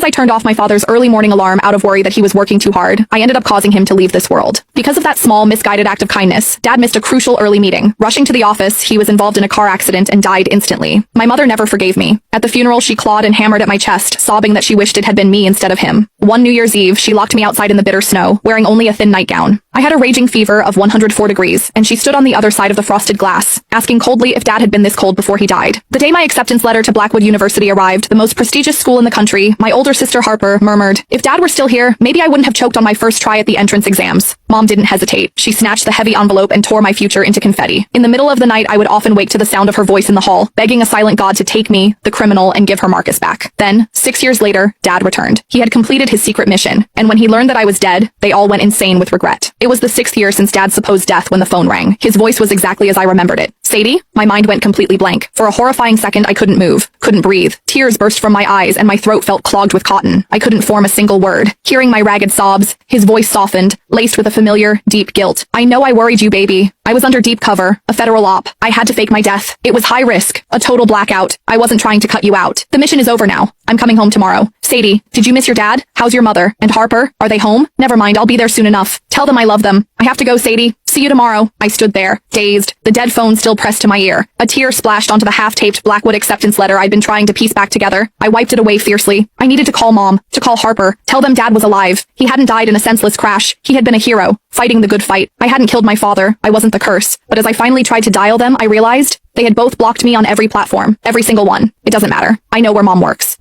I turned off my father's early morning alarm out of worry that he was working too hard, I ended up causing him to leave this world. Because of that small, misguided act of kindness, Dad missed a crucial early meeting. Rushing to the office, he was involved in a car accident and died instantly. My mother never forgave me. At the funeral, she clawed and hammered at my chest, sobbing that she wished it had been me instead of him. One New Year's Eve, she locked me outside in the bitter snow, wearing only a thin nightgown. I had a raging fever of 104 degrees, and she stood on the other side of the frosted glass, asking coldly if Dad had been this cold before he died. The day my acceptance letter to Blackwood University arrived, the most prestigious school in the country, my older sister Harper murmured, "If Dad were still here, maybe I wouldn't have choked on my first try at the entrance exams." Mom didn't hesitate. She snatched the heavy envelope and tore my future into confetti. In the middle of the night, I would often wake to the sound of her voice in the hall, begging a silent God to take me, the criminal, and give her Marcus back. Then, 6 years later, Dad returned. He had completed his secret mission, and when he learned that I was dead, they all went insane with regret. It was the 6th year since Dad's supposed death when the phone rang. His voice was exactly as I remembered it. "Sadie?" My mind went completely blank. For a horrifying second, I couldn't move, couldn't breathe. Tears burst from my eyes and my throat felt clogged with cotton. I couldn't form a single word. Hearing my ragged sobs, his voice softened, laced with a familiar, deep guilt. "I know I worried you, baby. I was under deep cover, a federal op. I had to fake my death. It was high risk, a total blackout. I wasn't trying to cut you out. The mission is over now. I'm coming home tomorrow. Sadie, did you miss your dad? How's your mother? And Harper? Are they home? Never mind, I'll be there soon enough. Tell them I love them. I have to go, Sadie. See you tomorrow." I stood there, dazed, the dead phone still pressed to my ear. A tear splashed onto the half-taped Blackwood acceptance letter I'd been trying to piece back together. I wiped it away fiercely. I needed to call Mom, to call Harper, tell them Dad was alive. He hadn't died in a senseless crash. He had been a hero, fighting the good fight. I hadn't killed my father. I wasn't the curse. But as I finally tried to dial them, I realized they had both blocked me on every platform. Every single one. It doesn't matter. I know where Mom works.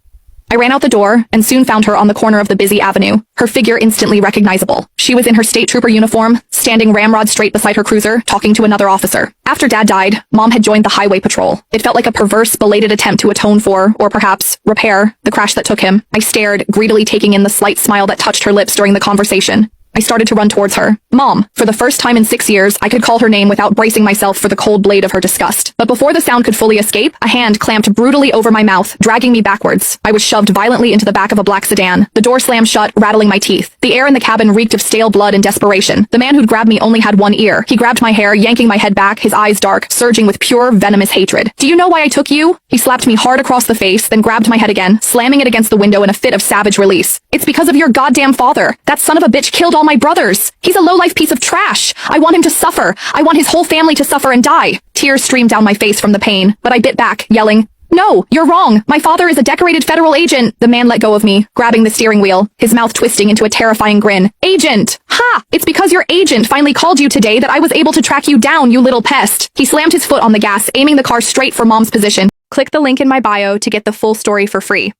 I ran out the door and soon found her on the corner of the busy avenue, her figure instantly recognizable. She was in her state trooper uniform, standing ramrod straight beside her cruiser, talking to another officer. After Dad died, Mom had joined the highway patrol. It felt like a perverse, belated attempt to atone for, or perhaps repair, the crash that took him. I stared, greedily taking in the slight smile that touched her lips during the conversation. I started to run towards her. Mom. For the first time in 6 years, I could call her name without bracing myself for the cold blade of her disgust. But before the sound could fully escape, a hand clamped brutally over my mouth, dragging me backwards. I was shoved violently into the back of a black sedan. The door slammed shut, rattling my teeth. The air in the cabin reeked of stale blood and desperation. The man who'd grabbed me only had one ear. He grabbed my hair, yanking my head back, his eyes dark, surging with pure, venomous hatred. "Do you know why I took you?" He slapped me hard across the face, then grabbed my head again, slamming it against the window in a fit of savage release. "It's because of your goddamn father. That son of a bitch killed all my brothers. He's a low-life piece of trash. I want him to suffer. I want his whole family to suffer and die." Tears streamed down my face from the pain, but I bit back, yelling, "No, you're wrong. My father is a decorated federal agent." The man let go of me, grabbing the steering wheel, his mouth twisting into a terrifying grin. "Agent! Ha! It's because your agent finally called you today that I was able to track you down, you little pest." He slammed his foot on the gas, aiming the car straight for Mom's position. Click the link in my bio to get the full story for free.